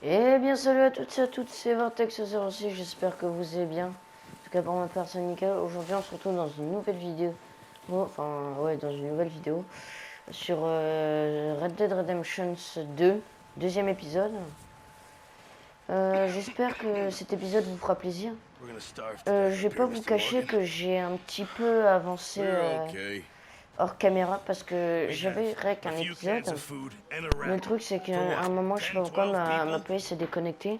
Eh bien salut à toutes et à toutes, c'est Vortex06, j'espère que vous allez bien. En tout cas pour ma personne nickel, aujourd'hui on se retrouve dans une nouvelle vidéo. Dans une nouvelle vidéo sur Red Dead Redemption 2, deuxième épisode. J'espère que cet épisode vous fera plaisir. Je vais pas vous cacher que j'ai un petit peu avancé hors caméra parce que j'avais rec un épisode. Mais le truc c'est qu'à un moment, je sais pas pourquoi, ma play s'est déconnectée.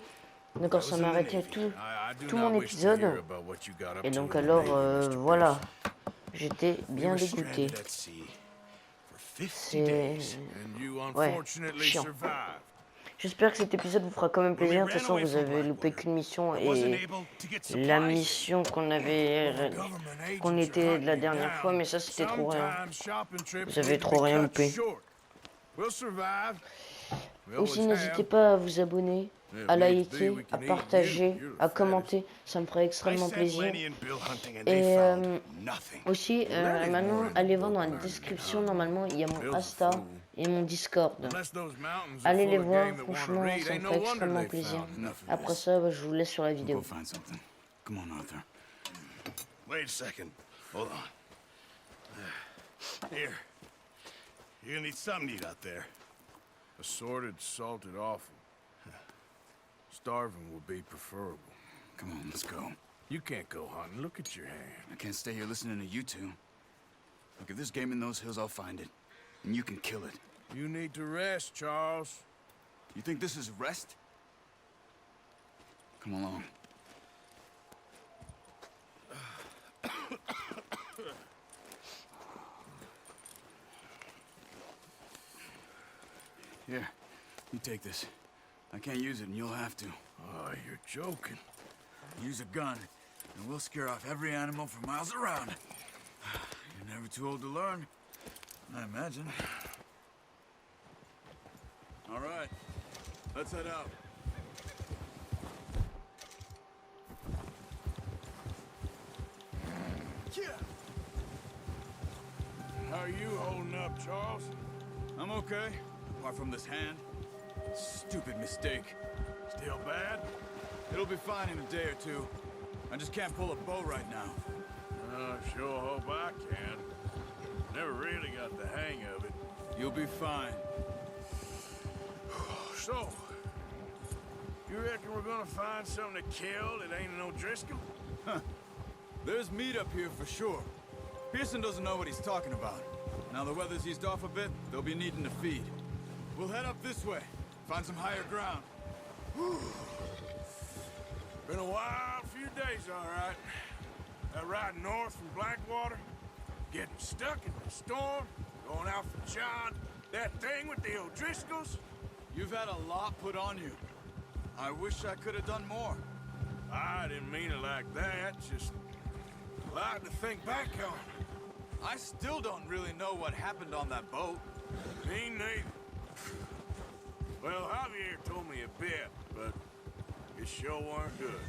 Donc ça m'a arrêté tout mon épisode. Et donc alors, voilà. J'étais bien dégoûté. C'est... Ouais, chiant. J'espère que cet épisode vous fera quand même plaisir. De toute façon, vous avez loupé qu'une mission. Et la mission qu'on était de la dernière fois. Mais ça, c'était trop rien. Vous avez trop rien loupé. Aussi, n'hésitez pas à vous abonner, à liker, à partager, à commenter. Ça me ferait extrêmement plaisir. Et aussi, maintenant, allez voir dans la description. Normalement, il y a mon Insta et mon Discord. Allez les voir, franchement, ça me ferait extrêmement plaisir. Après ça, je vous laisse sur la vidéo. Wait a second. Hold on. Here. You're gonna need something to eat out there. Assorted, salted offal. Starving would be preferable. Come on, let's go. You can't go hunting. Look at your hand. I can't stay here listening to you two. Look, if there's game in those hills, I'll find it. And you can kill it. You need to rest, Charles. You think this is rest? Come along. Here, you take this. I can't use it, and you'll have to. Oh, you're joking. Use a gun, and we'll scare off every animal for miles around. You're never too old to learn, I imagine. All right, let's head out. How are you holding up, Charles? I'm okay, apart from this hand. Stupid mistake. Still bad? It'll be fine in a day or two. I just can't pull a bow right now. I sure hope I can. Never really got the hang of it. You'll be fine. So, you reckon we're gonna find something to kill that ain't no Driscoll? Huh. There's meat up here for sure. Pearson doesn't know what he's talking about. Now the weather's eased off a bit, they'll be needing to feed. We'll head up this way, find some higher ground. Whew. Been a wild few days, all right. That ride north from Blackwater, getting stuck in the storm, going out for John, that thing with the O'Driscolls. You've had a lot put on you. I wish I could have done more. I didn't mean it like that, just a lot to think back on. I still don't really know what happened on that boat. Me neither. Well, Javier told me a bit, but it sure weren't good.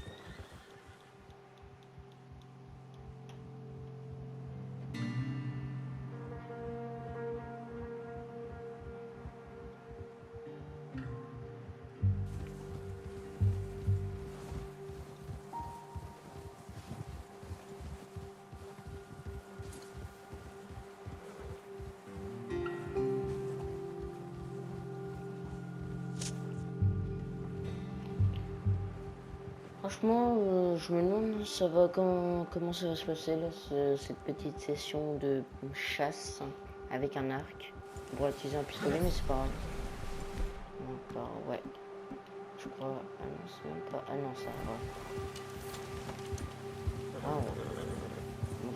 Franchement, je me demande comment ça va se passer là, cette petite session de chasse avec un arc. On pourrait utiliser un pistolet, mais c'est pas grave. Encore, ouais. Je crois. Ah non, c'est même pas. Ah non, ça va. Ah ouais. Bon.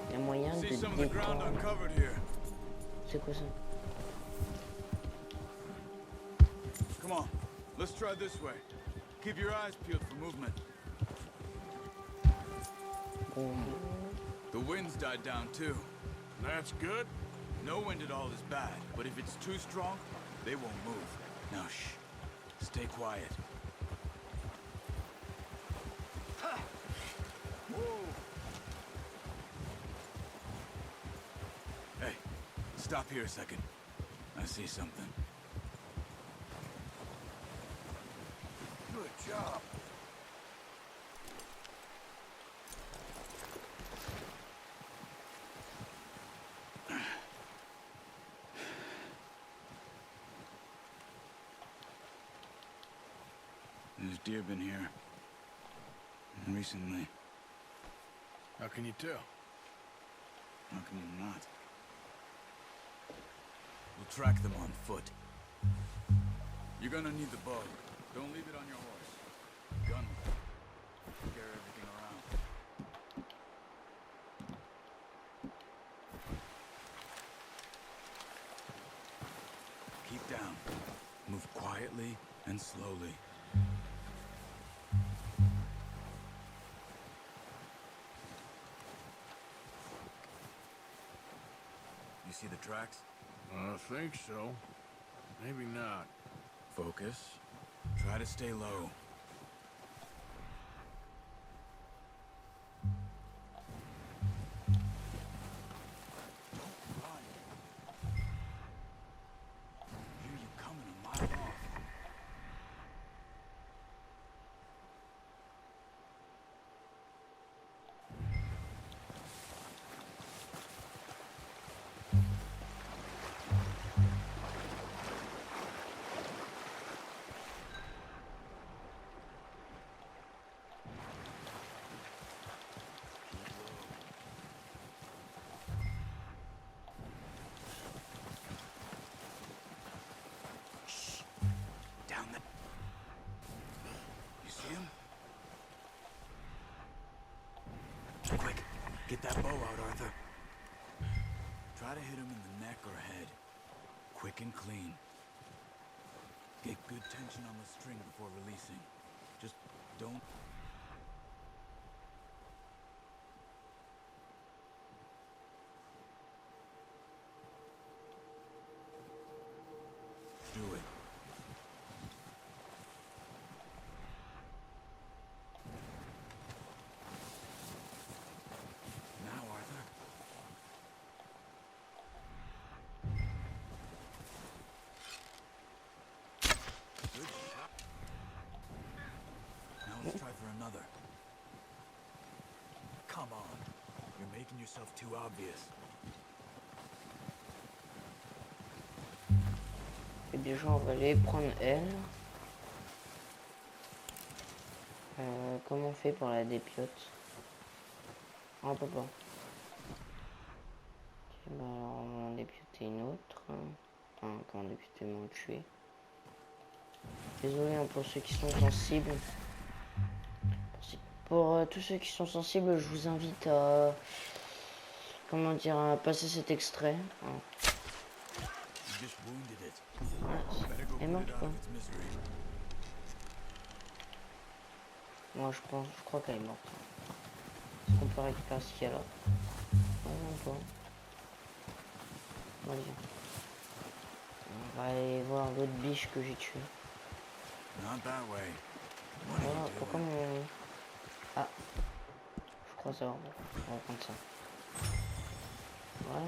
Il y a moyen de détendre. C'est quoi ça? Come on, let's try this way. Keep your eyes peeled for movement. The wind's died down too. That's good. No wind at all is bad, but if it's too strong, they won't move. Now shh, stay quiet. Hey, stop here a second. I see something. job. There's deer been here. Recently. How can you tell? How can you not? We'll track them on foot. You're gonna need the bow. Don't leave it on your horse. Gun. Carry everything around. Keep down. Move quietly and slowly. You see the tracks? I think so. Maybe not. Focus. Try to stay low. Don't run. Hear you coming a mile off. Down the... You see him? Quick, get that bow out, Arthur. Try to hit him in the neck or head. Quick and clean. Get good tension on the string before releasing. Just don't... Do it. Now, Arthur. Good shot. Now let's try for another. Come on. You're making yourself too obvious. Et déjà, on va aller prendre elle. Comment on fait pour la dépiote? On peut pas. Ok, bah alors on va en dépioter une autre. Enfin, quand on dépioter, on va tuer. Désolé hein, pour ceux qui sont sensibles. Pour tous ceux qui sont sensibles, je vous invite à... Comment dire, à passer cet extrait. Hein. Ouais, elle est morte quoi. Moi je crois qu'elle est morte. Est-ce qu'on peut récupérer ce qu'il y a là? Non, pas. Vas-y. On va aller voir l'autre biche que j'ai tué. Voilà, pourquoi mon... Ah. Je crois savoir. On va prendre ça. Voilà.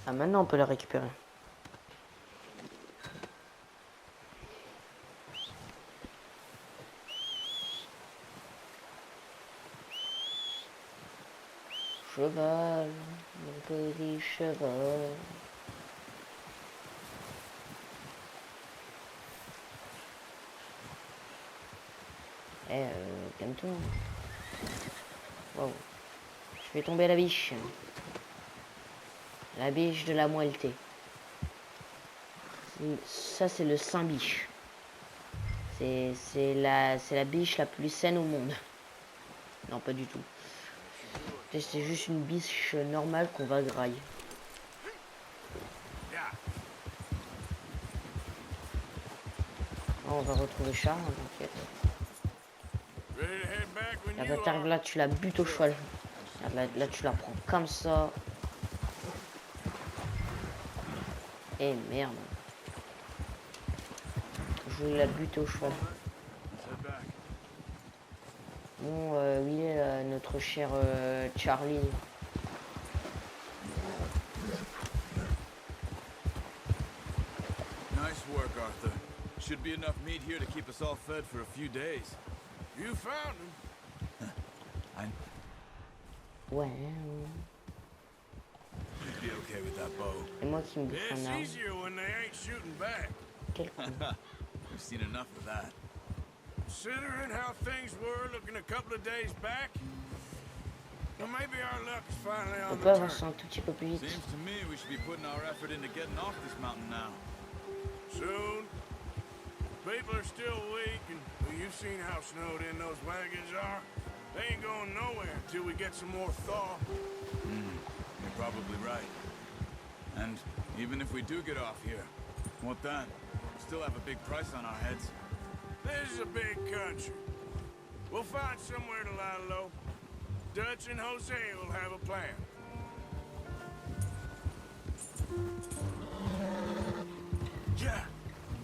Ah maintenant on peut la récupérer. Cheval, mon petit cheval. Calme-toi. Wow. Je fais tomber la biche. La biche de la moelleté. Ça, c'est le saint biche. C'est la biche la plus saine au monde. Non, pas du tout. C'est juste une biche normale qu'on va grailler. On va retrouver Charles, t'inquiète. Là, t'arrives là, tu la butes au cheval. Là, tu la prends comme ça. Et merde. Je voulais la buter au cheval. Bon, oui, notre cher Charlie. Nice work, Arthur. Should be enough meat here to keep us all fed for a few days. You found him. Ouais. You'd be okay with that bow. Et moi qui me bouffe It's un arbre. easier when they ain't shooting back. Quel con. We've seen enough of that. Considering how things were looking a couple of days back, well, maybe our luck is finally On on peut the turn. avancer un tout petit peu plus vite. Seems to me we should be putting our effort into getting off this mountain now. Soon. People are still weak, and well, you've seen how snowed in those wagons are. They ain't going nowhere until we get some more thaw. You're probably right. And even if we do get off here, what then? We still have a big price on our heads. This is a big country. We'll find somewhere to lie low. Dutch and Jose will have a plan. Yeah.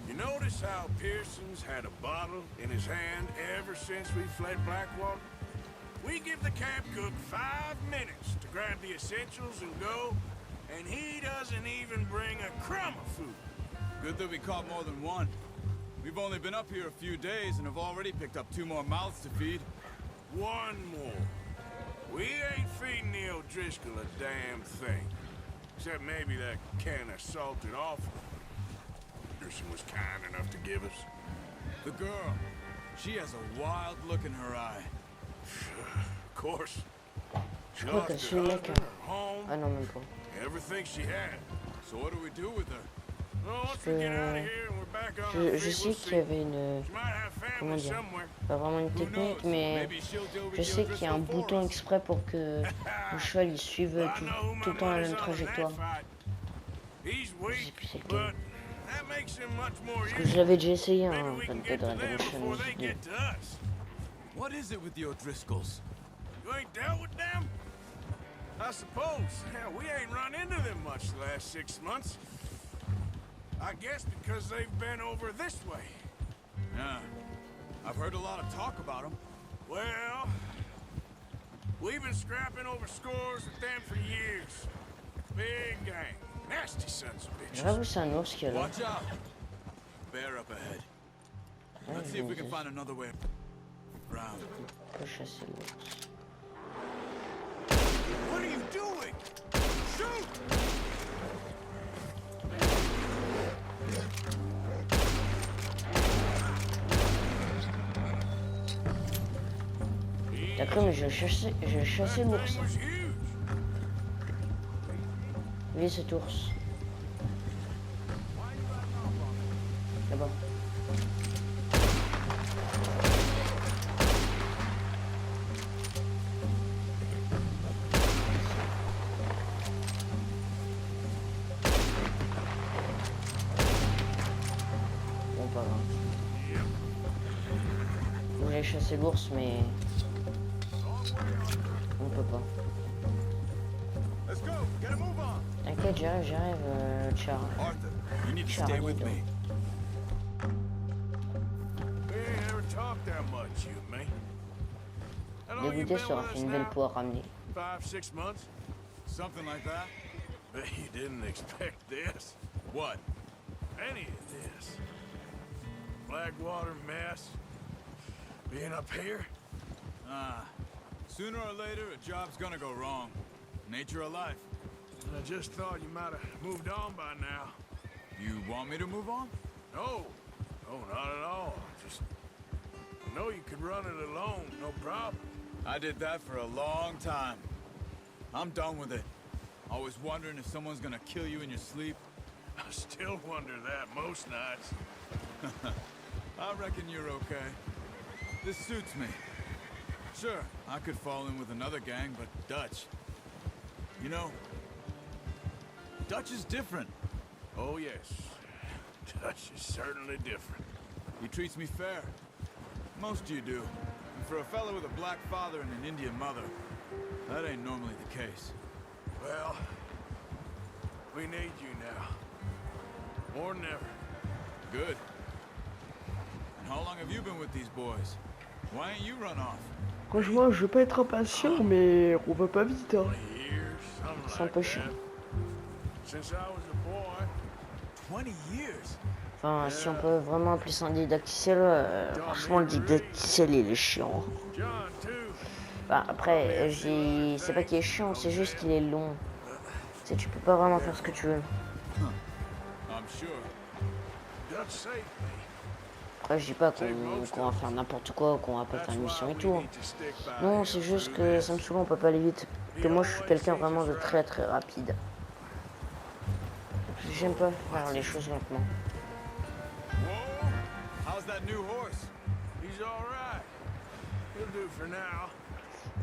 You notice how Pearson's had a bottle in his hand ever since we fled Blackwater? We give the camp cook 5 minutes to grab the essentials and go, and he doesn't even bring a crumb of food. Good that we caught more than one. We've only been up here a few days and have already picked up 2 more mouths to feed. 1 more. We ain't feeding the O'Driscoll a damn thing. Except maybe that can of salted offal Pearson was kind enough to give us. The girl, she has a wild look in her eye. Of course. She Je crois lost qu'elle her se met husband, her home, Ah non, même pas. everything she had. So what do we do with her? Well, once we get out of here and we're back on our Je feet, sais we'll qu'il y see. avait une... She might have Comment family dire? somewhere. Pas vraiment une Who knows? technique, mais Maybe she'll deal with je the sais qu'il y a un O'Driscoll for bouton us. exprès pour que le cheval il suive I know who tout my le temps la money's même on in that trajectoire. fight. He's Je sais weak, plus c'est lequel. but that makes him much more Parce que je useful. l'avais déjà essayé, Maybe hein, we can Red get Dead to them Redemption before they 2. get to us. What is it with the O'Driscolls? You ain't dealt with them? I suppose. Hell, we ain't run into them much the last 6 months. I guess because they've been over this way. Yeah, I've heard a lot of talk about them. Well, we've been scrapping over scores with them for years. Big gang. Nasty sons of J'avoue, bitches. c'est un ours qui est là. Watch out! Bear up ahead. Ouais, Let's see if we can find another way around. On peut chasser l'ours. What are you doing? Shoot! D'accord, mais je chassais l'ours. Thing was huge. Oui, cet ours. Là-bas. Bon, pas grave. Faut que j'aille chasser l'ours, mais on peut pas. Let's go! Get a move on! T'inquiète, j'arrive, Char. Arthur, you need to Charlie, stay with though. me. We ain't ever talked that much, you and me. How long you Dégoûté, been ça aura with fait us une belle now? peau à ramener. 5, 6 months? Something like that? Bet you didn't expect this. What? Any of this. Blackwater mess. Being up here? Sooner or later, a job's gonna go wrong. Nature of life. I just thought you might have moved on by now. You want me to move on? No. No, not at all. Just... I know you could run it alone, no problem. I did that for a long time. I'm done with it. Always wondering if someone's gonna kill you in your sleep. I still wonder that most nights. I reckon you're okay. This suits me. Sure, I could fall in with another gang, but Dutch... You know, Dutch is different. Oh, yes. Dutch is certainly different. He treats me fair. Most of you do. And for a fellow with a black father and an Indian mother, that ain't normally the case. Well, we need you now. More than ever. Good. And how long have you been with these boys? Why ain't you run off? Franchement, je veux pas être impatient, mais on va pas vite. Hein. 20 years, something C'est un like peu that. chiant. Since I was a boy. 20 years? Enfin, si on peut vraiment appeler ça un didacticiel, franchement, le didacticiel, il est chiant. Bah, après, c'est pas qu'il est chiant, c'est juste qu'il est long. Tu sais, tu peux pas vraiment faire ce que tu veux. Après, je dis pas qu'on va faire n'importe quoi, qu'on va pas faire une mission et tout. Non, c'est juste que ça me saoule, on peut pas aller vite. Que moi, je suis quelqu'un vraiment de très très rapide. J'aime pas faire les choses lentement.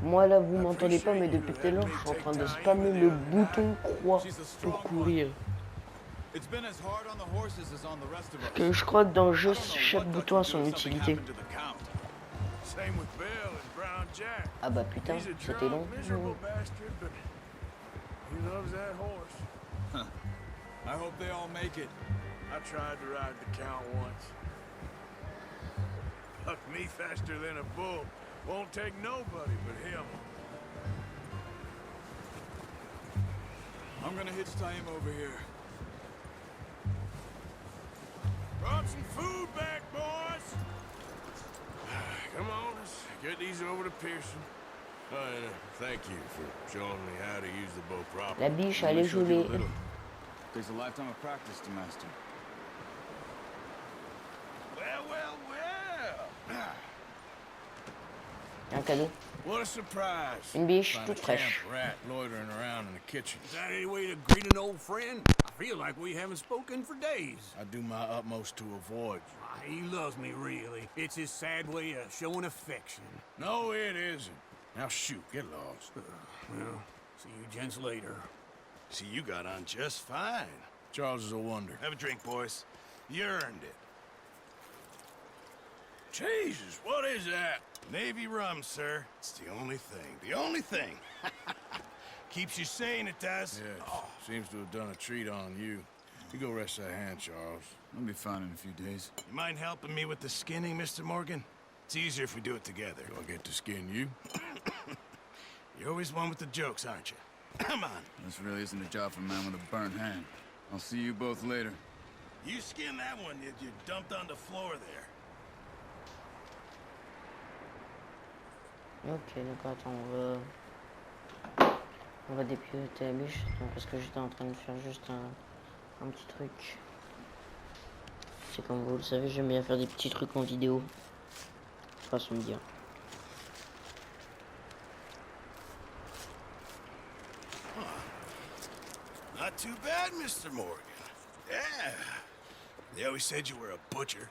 Moi là, vous m'entendez pas, mais depuis tout à l'heure, je suis en train de spammer le bouton croix pour courir. Que je crois que dans le jeu, chaque bouton a son utilité. Ah bah putain, c'était long. I hope they all make it. I tried to ride the count once. Bucked me faster than a bull. Won't take nobody but him. I'm gonna hitch tie him over here. Brought some food back, boys. Come on, let's get these over to Pearson. Thank you for showing me how to use the bow properly. La biche, elle est jolie. Takes a lifetime of practice to master. Well. Un cadeau. What a surprise. Une biche toute fraîche. Rat loitering around in the kitchen. Is that any way to greet an old friend? I feel like we haven't spoken for days. I do my utmost to avoid you. He loves me, really. It's his sad way of showing affection. No, it isn't. Now shoot, get lost. Well, see you gents later. See, you got on just fine. Charles is a wonder. Have a drink, boys. You earned it. Jesus, what is that? Navy rum, sir. It's the only thing. The only thing. Keeps you sane, it does. Yes. Oh. Seems to have done a treat on you. You go rest that hand, Charles. I'll be fine in a few days. You mind helping me with the skinning, Mr. Morgan? It's easier if we do it together. Do I get to skin you? You're always one with the jokes, aren't you? Come on. This really isn't a job for a man with a burnt hand. I'll see you both later. You skin that one you dumped on the floor there. Ok, donc attends, on va dépiloter la biche, parce que j'étais en train de faire juste un petit truc. C'est comme vous le savez, j'aime bien faire des petits trucs en vidéo. Façon de dire. Not too bad, Mr. Morgan. Yeah. They always said you were a butcher.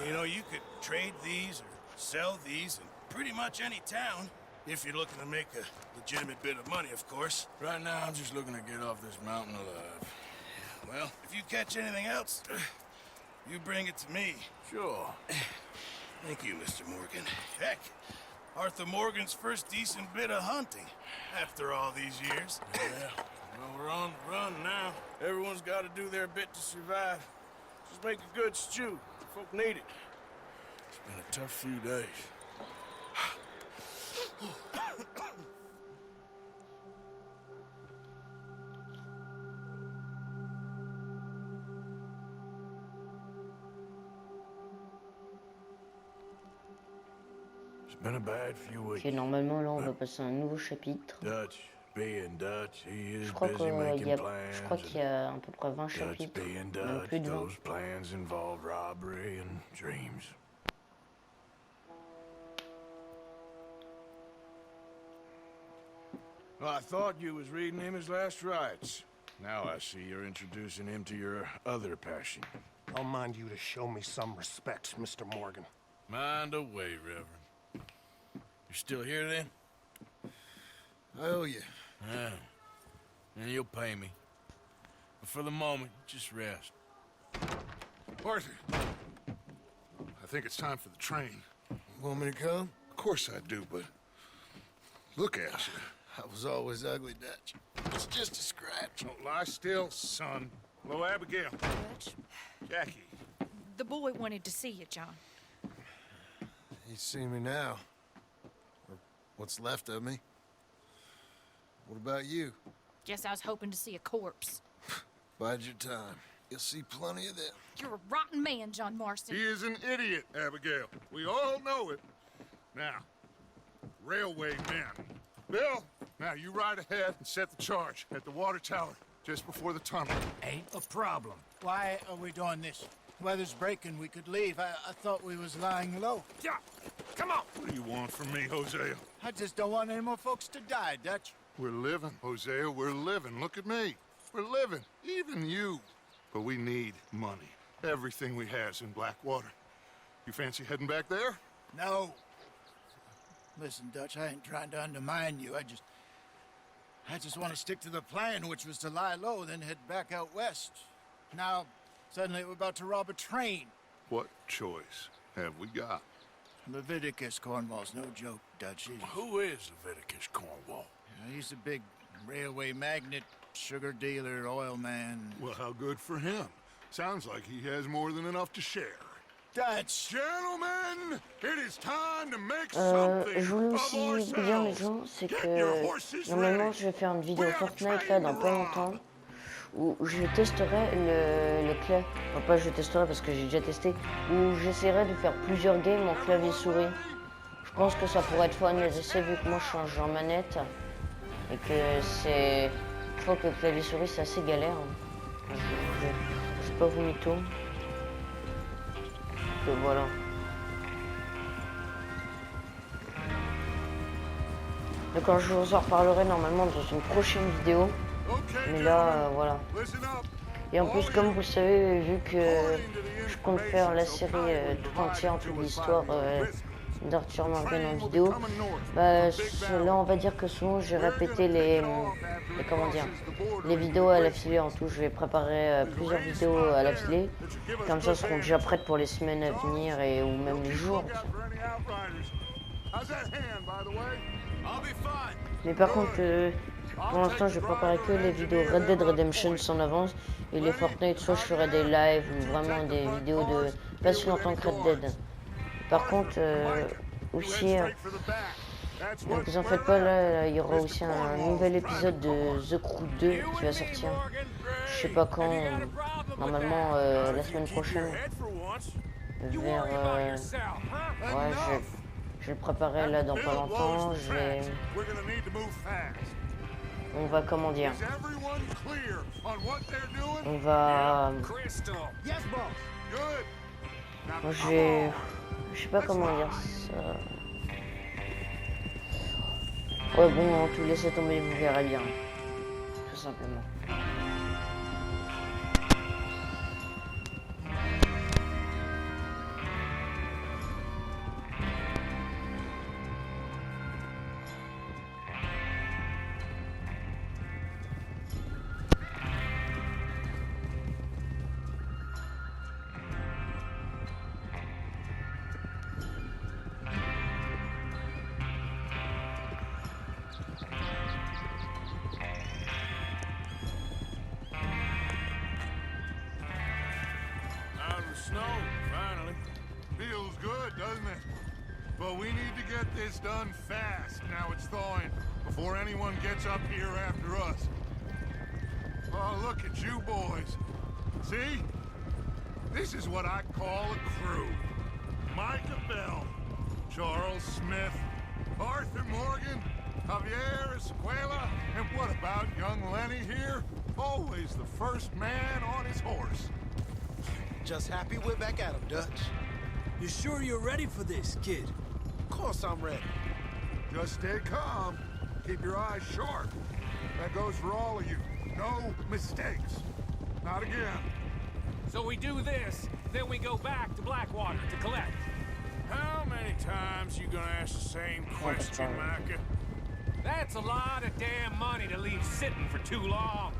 You know, you could trade these or sell these in pretty much any town. If you're looking to make a legitimate bit of money, of course. Right now, I'm just looking to get off this mountain alive. Well, if you catch anything else, you bring it to me. Sure. Thank you, Mr. Morgan. Heck, Arthur Morgan's first decent bit of hunting after all these years. Yeah. Well, we're on the run now. Everyone's got to do their bit to survive. Just make a good stew. Folk need it. It's been a tough few days. It's been a bad few weeks. Ok, normalement là on va passer à un nouveau chapitre. Dutch being Dutch, he is Je crois busy making plans. je crois qu'il y a à peu près 20 Dutch chapitres, being même Dutch, plus de 20. those plans involve robbery and dreams. Well, I thought you was reading him his last rites. Now I see you're introducing him to your other passion. I'll mind you to show me some respect, Mr. Morgan. Mind away, Reverend. You're still here, then? I owe you. Yeah. And you'll pay me. But for the moment, just rest. Arthur, I think it's time for the train. Want me to come? Of course I do, but look at you. I was always ugly, Dutch. It's just a scratch. Don't lie still, son. Hello, Abigail. Dutch, Jackie. the boy wanted to see you, John. He's seen me now. Or what's left of me. What about you? Guess I was hoping to see a corpse. Bide your time. You'll see plenty of them. You're a rotten man, John Marston. He is an idiot, Abigail. We all know it. Now, railway men. Bill, now you ride ahead and set the charge at the water tower just before the tunnel. Ain't a problem. Why are we doing this? Weather's breaking, we could leave. I thought we was lying low. Yeah, come on. What do you want from me, Hosea? I just don't want any more folks to die, Dutch. We're living, Hosea, we're living. Look at me. We're living, even you. But we need money. Everything we has in Blackwater. You fancy heading back there? No. Listen, Dutch, I ain't trying to undermine you. I just want to stick to the plan, which was to lie low, then head back out west. Now, suddenly we're about to rob a train. What choice have we got? Leviticus Cornwall's no joke, Dutch. Who is Leviticus Cornwall? He's a big railway magnate, sugar dealer, oil man. Well, how good for him. Sounds like he has more than enough to share. Dutch! Gentlemen, it is time to make Je something voulais of aussi dire les gens, c'est que normalement je vais faire une vidéo Fortnite là dans pas longtemps où je testerai les claviers, enfin pas je testerai parce que j'ai déjà testé, où j'essaierai de faire plusieurs games en clavier souris. Je pense que ça pourrait être fun les essais vu que moi je change en manette et que c'est, je crois que le clavier souris c'est assez galère. Je sais pas vous mytho. Donc voilà. Donc quand je vous en reparlerai normalement dans une prochaine vidéo. Mais là, voilà. Et en plus, comme vous le savez, vu que je compte faire la série tout entière, toute l'histoire d'Arthur Morgan en vidéo, bah là on va dire que souvent j'ai répété les comment dire, les vidéos à l'affilée en tout. Je vais préparer plusieurs vidéos à l'affilée, comme ça seront déjà prêtes pour les semaines à venir et ou même les jours. Mais par contre, pour l'instant je préparais que les vidéos Red Dead Redemption en avance et les Fortnite, soit je ferai des lives ou vraiment des vidéos de pas si longtemps que Red Dead. Par contre, aussi, ne vous en faites pas, là, il y aura aussi un nouvel épisode de The Crew 2 qui va sortir. Je sais pas quand, normalement la semaine prochaine. Vers, ouais, je le préparerai là dans pas longtemps. On va, comment dire, on va, moi, je sais pas comment dire ça. Ouais bon, tout laissez tomber, vous verrez bien. Tout simplement. Snow, finally. Feels good, doesn't it? But we need to get this done fast now it's thawing, before anyone gets up here after us. Oh, look at you boys. See? This is what I call a crew. Micah Bell, Charles Smith, Arthur Morgan, Javier Escuela, and what about young Lenny here? Always the first man on his horse. Just happy we're back at him, Dutch. You sure you're ready for this, kid? Of course I'm ready. Just stay calm. Keep your eyes sharp. That goes for all of you. No mistakes. Not again. So we do this, then we go back to Blackwater to collect. How many times you gonna ask the same question, Micah? That's a lot of damn money to leave sitting for too long.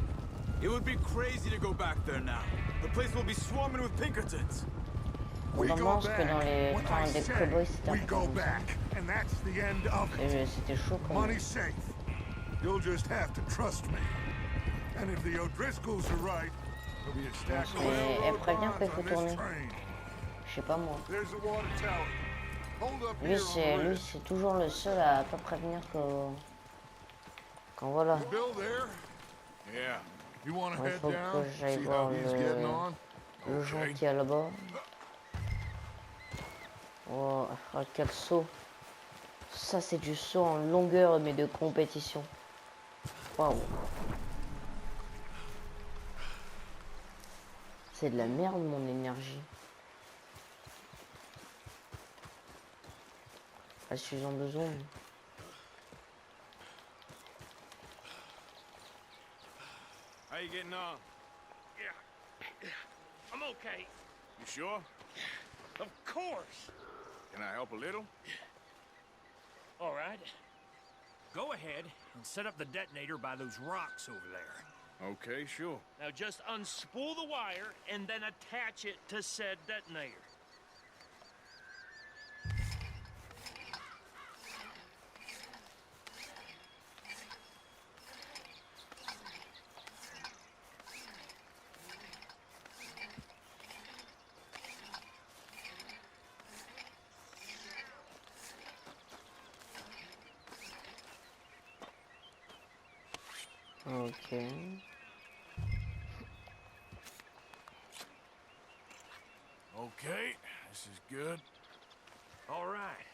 It would be crazy to go back there now. The place will be swarming with Pinkertons. We go Vraiment, parce que dans back. les When temps I des say cowboys, c'était un we peu go comme ça. back, and that's the end of it. C'était chaud quand même. Money's safe. You'll just have to trust me. And if the O'Driscolls are right, there'll be a stack of Elle prévient railroad qu'il bonds faut on this tourner. train. Je sais pas moi. There's the water tower. Hold up Lui here on the ridge. c'est toujours le seul à pas prévenir quand voilà. Bill there? Yeah, You want to Il head faut que down, j'aille see voir how he's getting on? le gens qui est là-bas. Oh, quel saut. Ça, c'est du saut en longueur, mais de compétition. Waouh. C'est de la merde, mon énergie. Pas si j'en ai besoin. How you getting on? Yeah. I'm okay. You sure? Of course. Can I help a little? All right. Go ahead and set up the detonator by those rocks over there. Okay, sure. Now just unspool the wire and then attach it to said detonator. Ok. Okay, this is good. All right.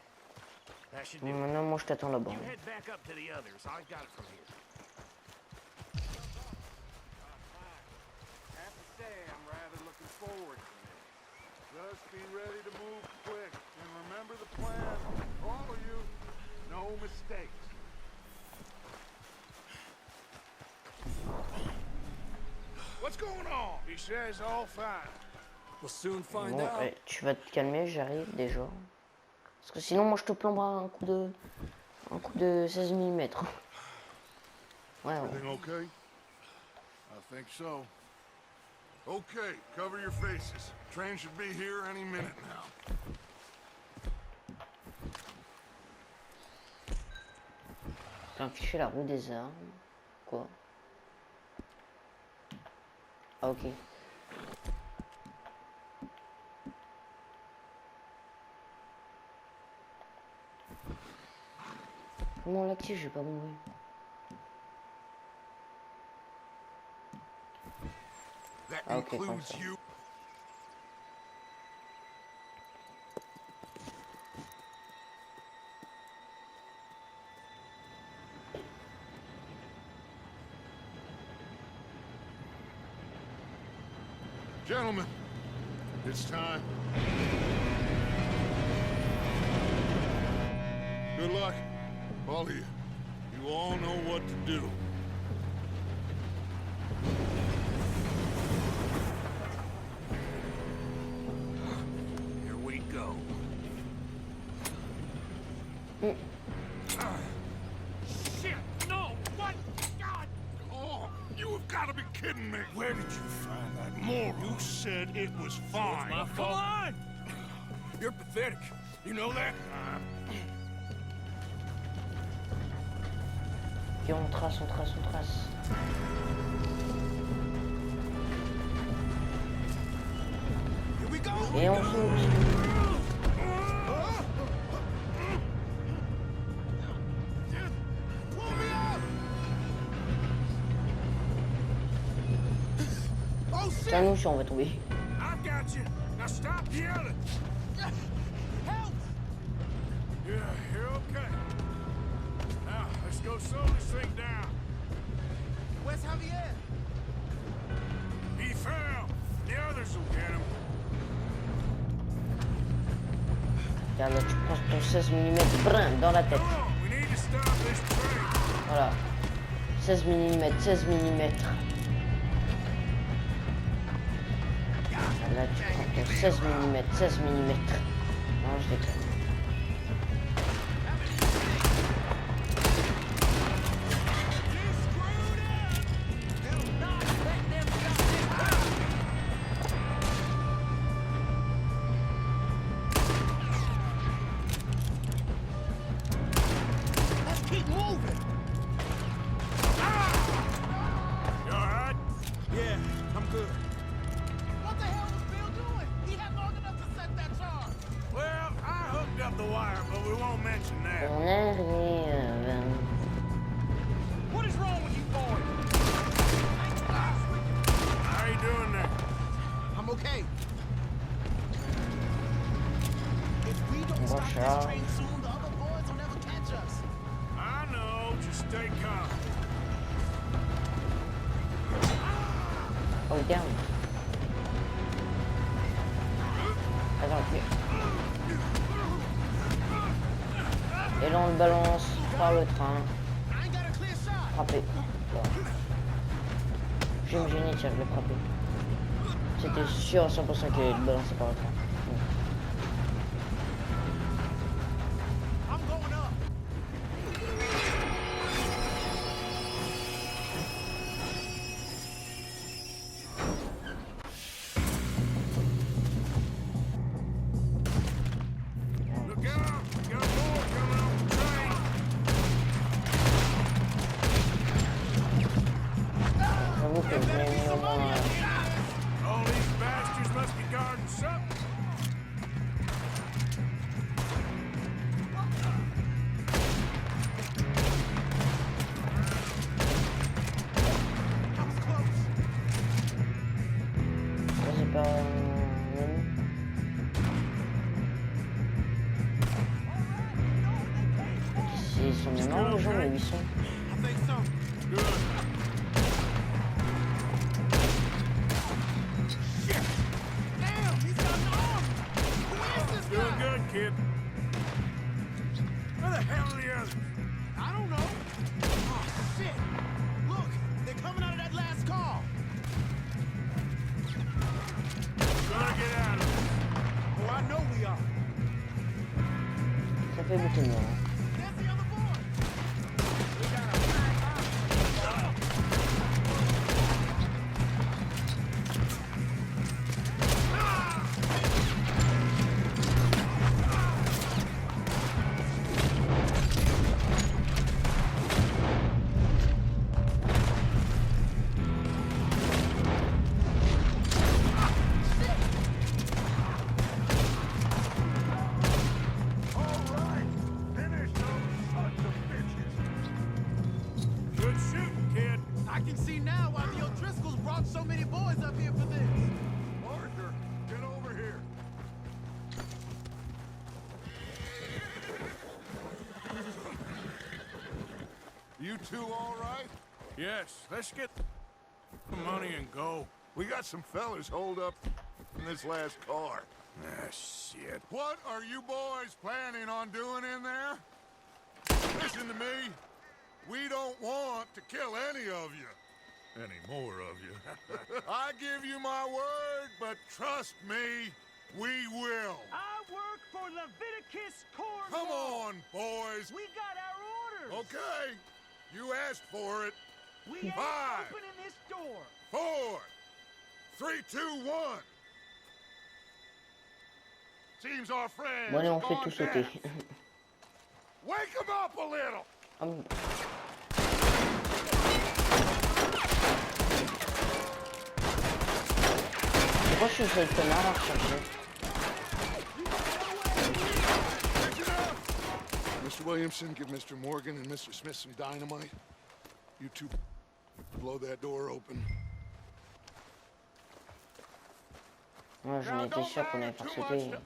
That should do it. Maintenant, moi, je t'attends là-bas. You head back up to the others. I got it from here. Have to say, I'm rather looking forward to it. Just be ready to move quick, and remember the plan. All of you, no mistakes. What's going on? He says all fine. We'll soon find Bon, out. ouais, tu vas te calmer, j'arrive déjà. Parce que sinon, moi, je te plomberai un coup de 16 mm. Ouais, ouais. Everything okay? I think so. Okay, cover your faces. Train should be here any minute now. T'as affiché la roue des armes. Quoi? Ah, ok. Comment on l'active? J'ai pas compris. That Ah, ok, comme includes ça. you. Gentlemen, it's time. Good luck, all of you. You all know what to do. Here we go. Shit! No! What? God! Oh, you have got to be kidding me. Where did you find that moron? You said it was fine. My fault. Come on! You're pathetic. You know that? Ok, on trace, on trace, on trace. Here we go. Et on saute. Pull me up. Oh C'est à shit! nous si on va tomber. I got you. Now stop yelling. Help! Yeah, you're okay. Now let's go slow this thing down. Where's Javier? He fell. The others will get him. Regarde, là, tu prends ton 16 mm brin, dans la tête. Come on, we need to stop this train. Voilà. 16 mm, 16 mm. Là, tu prends ton 16 mm, 16 mm. Non, je déconne. Let's keep moving. You all right? Yeah, I'm good. What the hell was Bill doing? He had long enough to set that charge. Well, I hooked up the wire, but we won't mention that. On arrive. What is wrong with you boys? okay? If we don't stop this train soon, the other boys will never catch us. I know, just stay calm. Oh damn. Attends, et là on le balance par le train. Frapper. Bon. Je vais me gêner, tiens, je vais frapper. C'était sûr à 100% qu'il allait le balancer par le train. J'avoue que je l'ai mis au moins... All these bastards must be guarding something. Ça c'est pas... Ils sont mémorables les gens, mais ils sont... Doing good, kid. Where the hell are the others? I don't know. Oh, shit. Look, they're coming out of that last car. Gonna get out of this. Oh, I know we are. Ça fait beaucoup de noir. There's the other boy. We got a Good shooting, kid. I can see now why the O'Driscolls brought so many boys up here for this. Arthur, get over here. You two all right? Yes, let's get the money and go. We got some fellas holed up in this last car. Ah, shit. What are you boys planning on doing in there? Listen to me. We don't want to kill any of you. Any more of you. I give you my word, but trust me, we will. I work for Leviticus Corps. Come on, boys. We got our orders. Okay. You asked for it. We ain't 5, opening this door. 4, 3, 2, 1. Seems our friends Bon allez, on fait gone tout sauter. deaf. Wake them up a little. Pourquoi je suis le seul connard à rechercher? Mr. Williamson, give Mr. Morgan and Mr. Smith some dynamite. You two blow that door open. Ouais, j'en étais sûr qu'on allait faire sauter.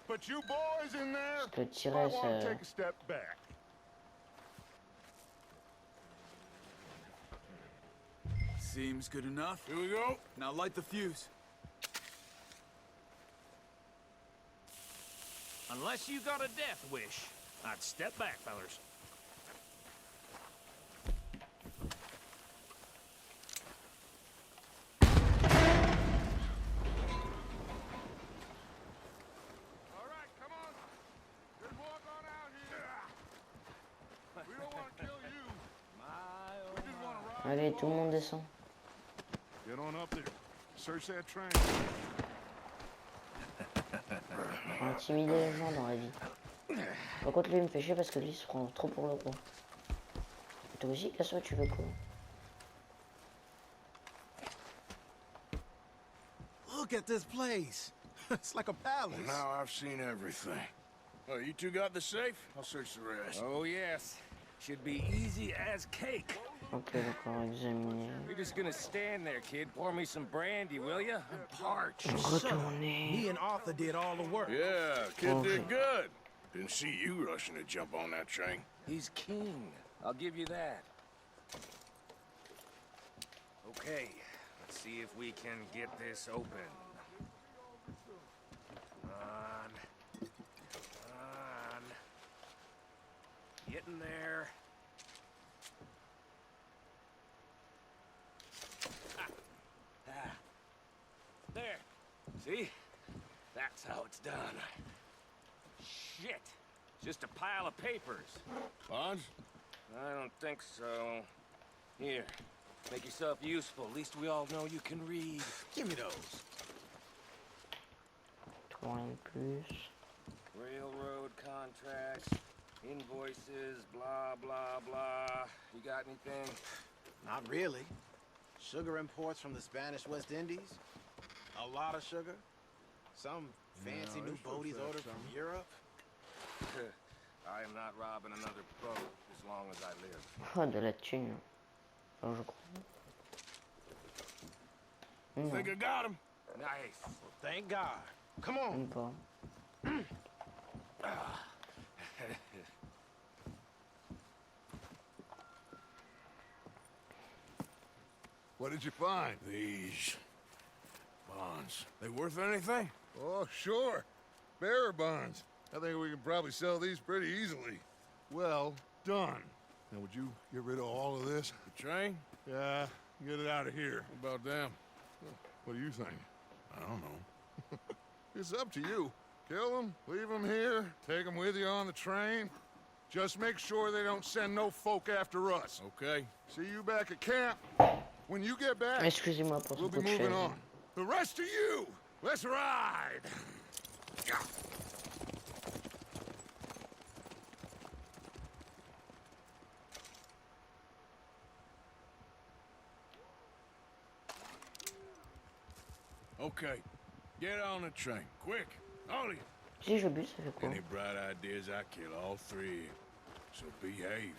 But you boys in there, Je le tirais, ça... take a step back. Seems good enough. Here we go. Now light the fuse. Unless you got a death wish, I'd step back, fellers. All right, come on. Just walk on out here. We don't want to kill you. We just want to ride. Allez, tout le monde descend. Get on up there. Search that train. Faut intimider les gens dans la vie. Par contre, lui, il me fait chier parce que lui, il se prend trop pour le coup. Toi aussi, casse-toi, tu veux quoi? Look at this place. It's like a palace. Now I've seen everything. Oh, you two got the safe? I'll search the rest. Oh, yes. Should be easy as cake. Ok, d'accord, examiner. You're just gonna stand there, kid. Pour me some brandy, will ya? I'm parched. Retourner. Me and Arthur did all the work. Yeah, kid did good. Didn't see you rushing to jump on that train. He's king. I'll give you that. Okay, let's see if we can get this open. Come on. Come on. Getting there. There. See? That's how it's done. Shit. Just a pile of papers. Bonds? I don't think so. Here. Make yourself useful. At least we all know you can read. Give me those. 3 plus. Railroad contracts, invoices, blah, blah, blah. You got anything? Not really. Sugar imports from the Spanish West Indies. A lot of sugar. Some fancy new boaties ordered from Europe. I am not robbing another boat as long as I live. Ah, de la thune. Enfin, je crois. Non, Think I got him? Nice. Well, thank God. Come on. même pas. What did you find? These bonds. They worth anything? Oh, sure. Bearer bonds. I think we can probably sell these pretty easily. Well done. Now, would you get rid of all of this? The train? Yeah, get it out of here. What about them? What do you think? I don't know. It's up to you. Kill them, leave them here, take them with you on the train. Just make sure they don't send no folk after us. Okay. See you back at camp. When you get back, Excusez-moi pour ce we'll be coup de moving chaise. on. The rest of you, let's ride. Okay. Get on the train. Quick. All of you. Si je bute, ça fait quoi? Any bright ideas, I kill all three. So behave.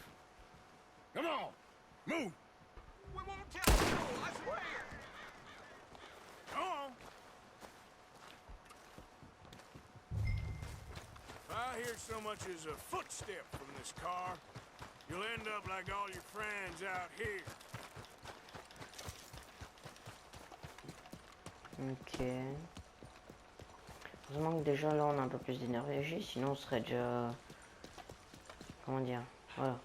Come on. Move. We won't tell you, I swear. Come on. If I hear so much as a footstep from this car, you'll end up like all your friends out here. Ok. Heureusement que déjà là on a un peu plus d'énergie, sinon on serait déjà... Comment dire? Voilà.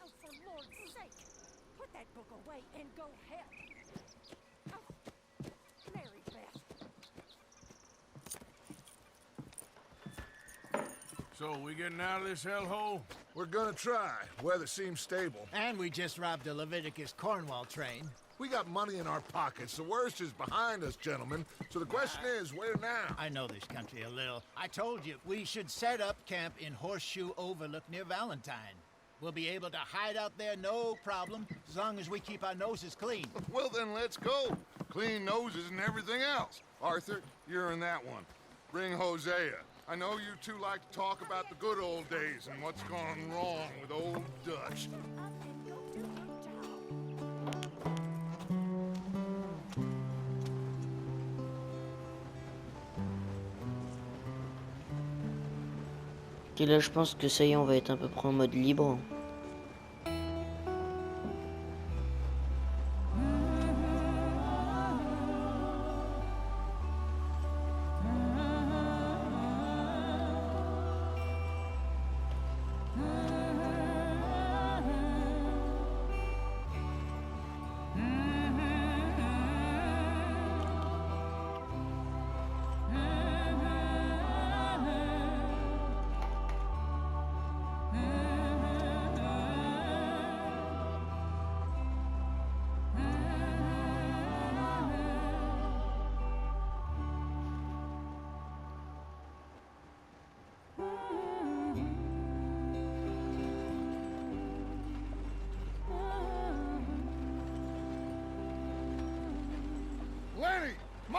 Oh, for Lord's sake! Put that book away and go help! Oh, Mary Beth. So, we getting out of this hellhole? We're gonna try. Weather seems stable. And we just robbed a Leviticus Cornwall train. We got money in our pockets. The worst is behind us, gentlemen. So the question is, where now? I know this country a little. I told you, we should set up camp in Horseshoe Overlook near Valentine. We'll be able to hide out there no problem, as long as we keep our noses clean. Well, then let's go. Clean noses and everything else. Arthur, you're in that one. Bring Hosea. I know you two like to talk about the good old days and what's gone wrong with old Dutch. Up and go do your job. Et là je pense que ça y est, on va être à peu près en mode libre.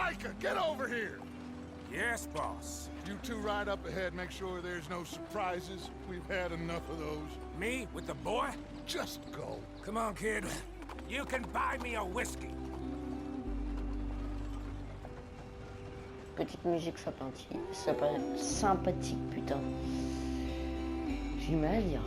Micah, get over here! Yes, boss. You two ride up ahead, make sure there's no surprises. We've had enough of those. Me with the boy? Just go. Come on, kid. You can buy me a whiskey. Petite musique sympathique, putain. J'ai du mal à dire.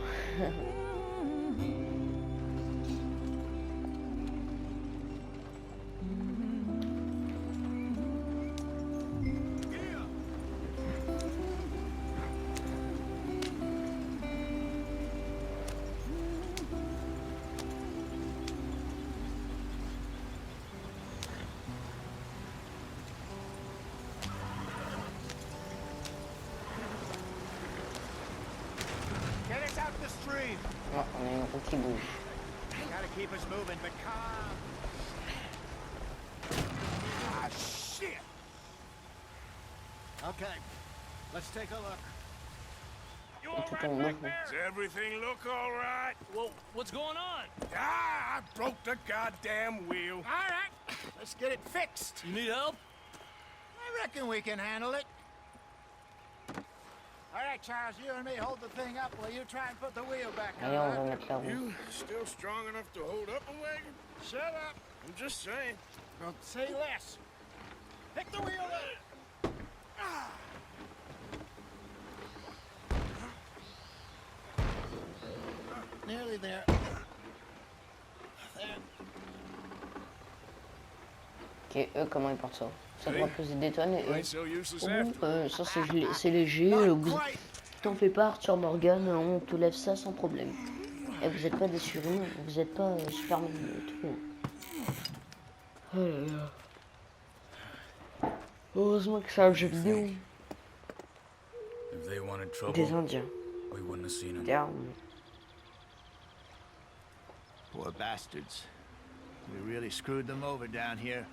Get us out the stream. Non, on a une roue qui bouge. Gotta keep us moving, but calm. Ah, shit! Okay, let's take a look. You Et all tout right en back bas. there? Does everything look all right? Well, what's going on? Ah, I broke the goddamn wheel. All right, let's get it fixed. You need help? I reckon we can handle it. All right, Charles, you and me hold the thing up while you try and put the wheel back on. Allez, on va mettre la roue. You still strong enough to hold up a wagon? Shut up. I'm just saying. Don't say less. Pick the wheel up. Nearly there. There. Ok, eux, comment ils portent ça? Ça doit peser des tonnes et eux. Ain't so useless Oh, after. ça c'est léger. T'en fais pas, Arthur Morgan, on te lève ça sans problème. Et vous êtes pas des surhumains, vous êtes pas Superman et tout. Oh là là. Heureusement que c'est un jeu vidéo. If they wanted trouble, Des Indiens. we wouldn't have seen them. Des armes. Poor bastards. We really screwed them over down here.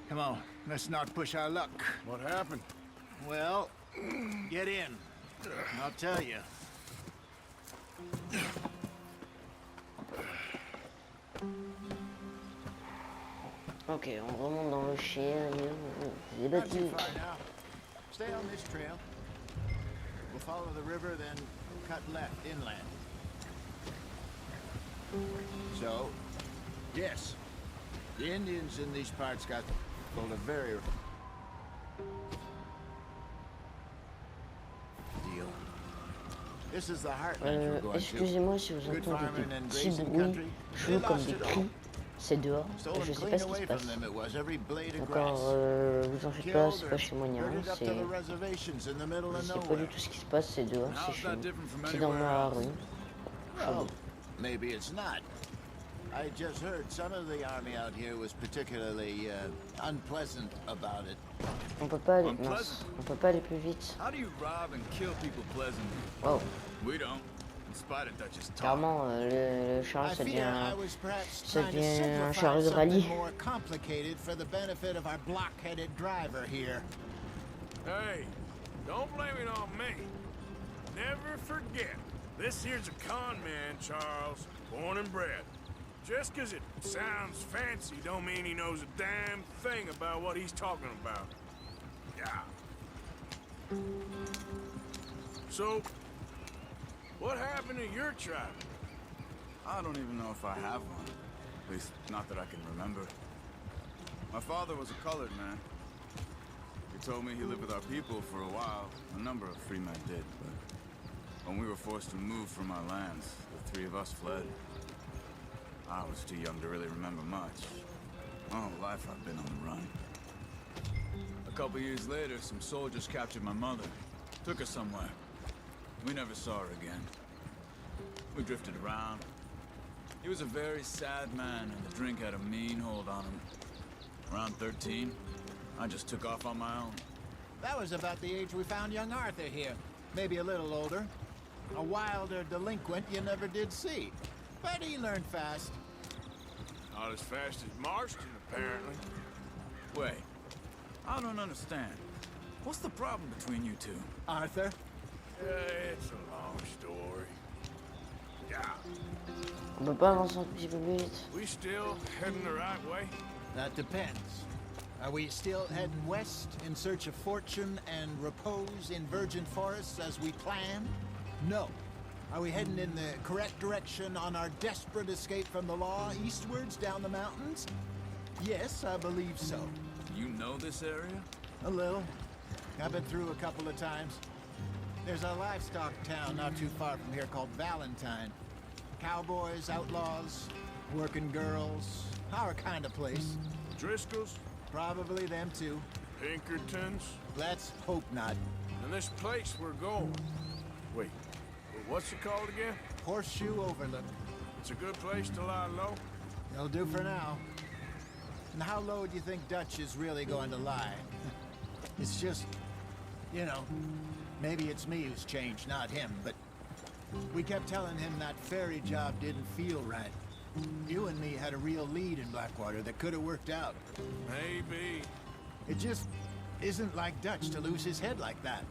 Come on, let's not push our luck. What happened? Well, get in. I'll tell you. Ok, on remonte dans le chien. Les Not too bâtiments. far now. Stay on this trail. We'll follow the river, then cut left inland. So, yes, the Indians in these parts got hold of very deal. This is the heartland we're going to. Excusez-moi si vous entendez des petits bruits chauds comme des cris. C'est dehors. Je sais pas ce qui se passe. Encore, vous en faites pas, c'est pas chez moi ni rien. Je sais pas du tout ce qui se passe, c'est dehors, c'est chez nous. C'est dans ma rue. Well, maybe it's not. I just heard some of the army out here was particularly unpleasant about it. On peut pas aller, mince, on peut pas aller plus vite. How do you rob and kill people pleasantly? Oh, We don't. In spite of Dutch's talk. clairement, le char, I ça fear I devient was perhaps ça trying to devient un simplify chariot de something rallye. more complicated for the benefit of our block-headed driver here. Hey, don't blame it on me. Never forget, this here's a con man, Charles, born and bred. Just 'cause it sounds fancy don't mean he knows a damn thing about what he's talking about. Yeah. So, what happened to your tribe? I don't even know if I have one. At least, not that I can remember. My father was a colored man. He told me he lived with our people for a while. A number of free men did, but when we were forced to move from our lands, the three of us fled. I was too young to really remember much. My whole life I've been on the run. A couple years later, some soldiers captured my mother. Took her somewhere. We never saw her again. We drifted around. He was a very sad man, and the drink had a mean hold on him. Around 13, I just took off on my own. That was about the age we found young Arthur here. Maybe a little older. A wilder delinquent you never did see. But he learned fast. Not as fast as Marston, apparently. Wait, I don't understand. What's the problem between you two? Arthur? It's a long story. Yeah. On peut pas avancer un petit peu plus vite. We still heading the right way? That depends. Are we still heading west in search of fortune and repose in virgin forests as we planned? No. Are we heading in the correct direction on our desperate escape from the law eastwards down the mountains? Yes, I believe so. You know this area? A little. I've been through a couple of times. There's a livestock town not too far from here called Valentine. Cowboys, outlaws, working girls, our kind of place. Driscoll's? Probably them too. Pinkertons? Let's hope not. And this place we're going. Wait, what's it called again? Horseshoe Overlook. It's a good place to lie low? It'll do for now. And how low do you think Dutch is really going to lie? It's just, you know, maybe it's me who's changed, not him, but we kept telling him that ferry job didn't feel right. You and me had a real lead in Blackwater that could have worked out. Maybe. It just isn't like Dutch to lose his head like that.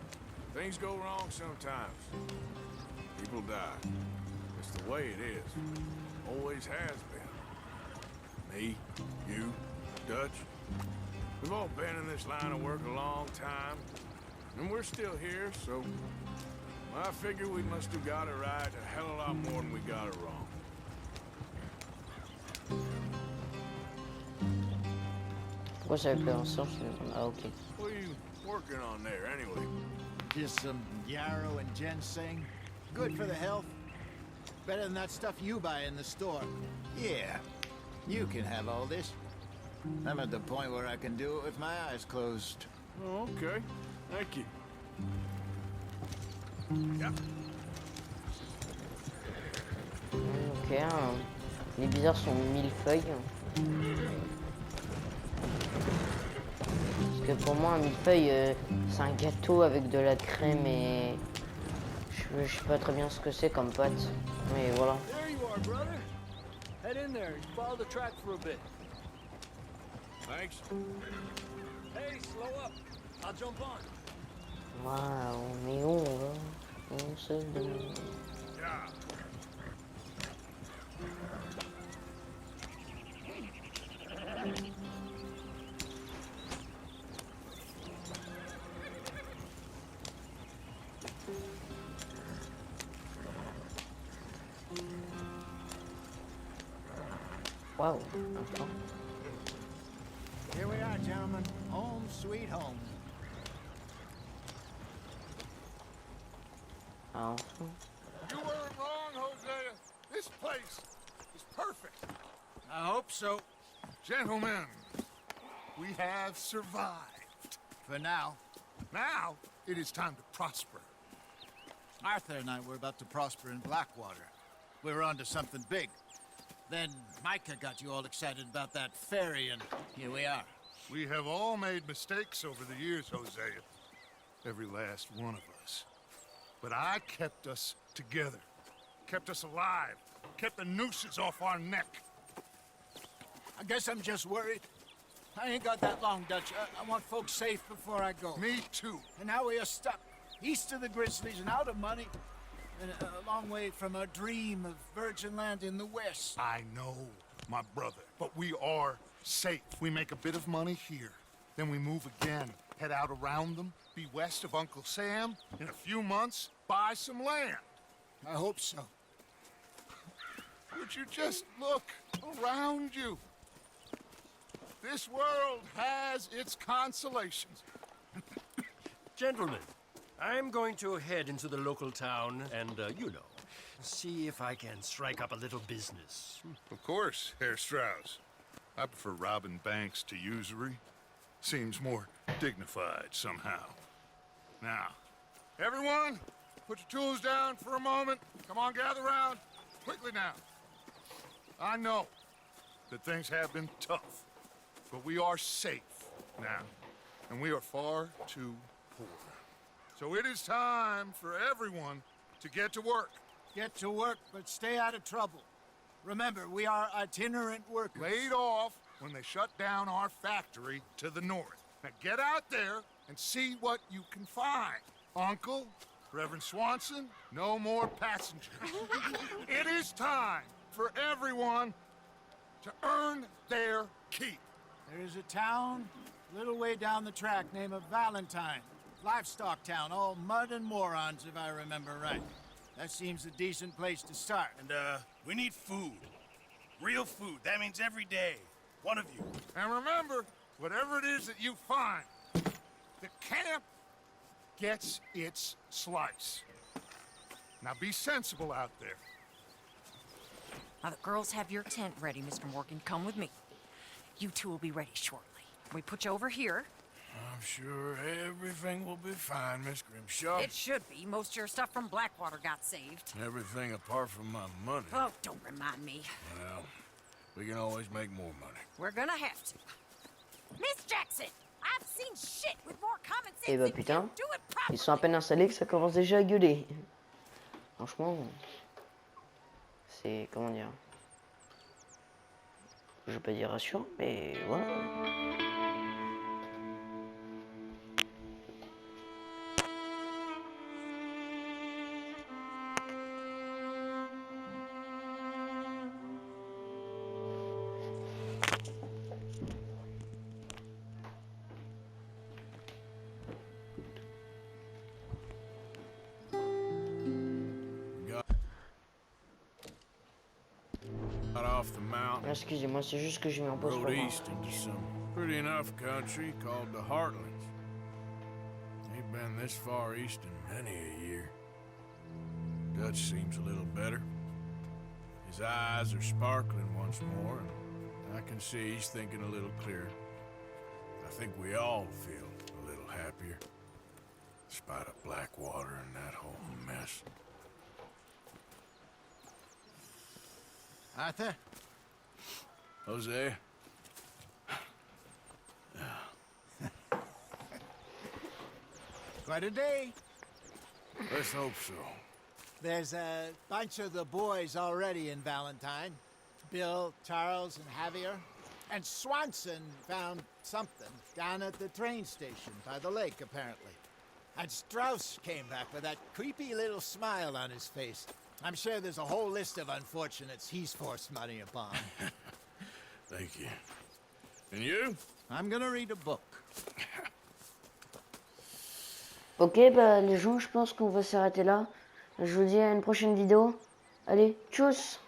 Things go wrong sometimes. People die. It's the way it is. Always has been. Me, you, Dutch. We've all been in this line of work a long time. And we're still here, so I figure we must have got it right a hell of a lot more than we got it wrong. Pourquoi ça fait ensemble? Ah, ok. What are you working on there, anyway? Just some yarrow and ginseng. Good for the health. Better than that stuff you buy in the store. Yeah, you can have all this. I'm at the point where I can do it with my eyes closed. Oh, okay. Thank you. Yeah. Ok, les bizarres sont millefeuilles. Parce que pour moi, un millefeuille, c'est un gâteau avec de la crème et... Je sais pas très bien ce que c'est comme pâte, mais voilà. There you are, brother. Head in there and follow the track for a bit. Thanks. Hey, slow up. I'll jump on. Waouh, mais où on va? On se demande. Yeah. Waouh, attends. Here we are, gentlemen. Home sweet home. Ah, You weren't wrong, Hosea. This place is perfect. I hope so. Gentlemen, we have survived. For now. Now, it is time to prosper. Arthur and I were about to prosper in Blackwater. We were onto something big. Then Micah got you all excited about that ferry, and here we are. We have all made mistakes over the years, Hosea. Every last one of us. But I kept us together. Kept us alive. Kept the nooses off our neck. I guess I'm just worried. I ain't got that long, Dutch. I want folks safe before I go. Me too. And now we are stuck east of the Grizzlies and out of money. And a long way from our dream of virgin land in the west. I know, my brother. But we are safe. We make a bit of money here. Then we move again. Head out around them. Be west of Uncle Sam. In a few months, buy some land. I hope so. Would you just look around you? This world has its consolations. Gentlemen, I'm going to head into the local town and, you know, see if I can strike up a little business. Of course, Herr Strauss. I prefer robbing banks to usury. Seems more dignified somehow. Now, everyone, put your tools down for a moment. Come on, gather round. Quickly now. I know that things have been tough, but we are safe now, and we are far too poor. So it is time for everyone to get to work. Get to work, but stay out of trouble. Remember, we are itinerant workers. Laid off when they shut down our factory to the north. Now get out there and see what you can find. Uncle, Reverend Swanson, no more passengers. It is time for everyone to earn their keep. There is a town little way down the track, name of Valentine. Livestock town, all mud and morons, if I remember right. That seems a decent place to start. And, we need food. Real food. That means every day. One of you. And remember, whatever it is that you find, the camp gets its slice. Now be sensible out there. Now the girls have your tent ready, Mr. Morgan. Come with me. You two will be ready shortly. We put you over here. I'm sure everything will be fine, Miss Grimshaw. It should be. Most of your stuff from Blackwater got saved. Everything apart from my money. Oh, don't remind me. Well, we can always make more money. We're gonna have to. Miss Jackson, I've seen shit with more common sense Et bah than putain, you. Do it properly. ils sont à peine installés que ça commence déjà à gueuler. Franchement, c'est comment dire, je vais pas dire rassurant, mais voilà. Got off the mountain, Excusez-moi, c'est juste que j'ai mis en pause pour rode moi. east into some pretty enough country called the Heartlands. Ain't been this far east in many a year. Dutch seems a little better. His eyes are sparkling once more, and I can see he's thinking a little clearer. I think we all feel a little happier, despite of Blackwater and that whole mess. Arthur? Jose? Quite a day. Let's hope so. There's a bunch of the boys already in Valentine. Bill, Charles, and Javier. And Swanson found something down at the train station by the lake, apparently. And Strauss came back with that creepy little smile on his face. I'm sure there's a whole list of unfortunates he's forced money upon. Thank you. And you? I'm gonna read a book. Ok, bah les gens, je pense qu'on va s'arrêter là. Je vous dis à une prochaine vidéo. Allez, tchuss!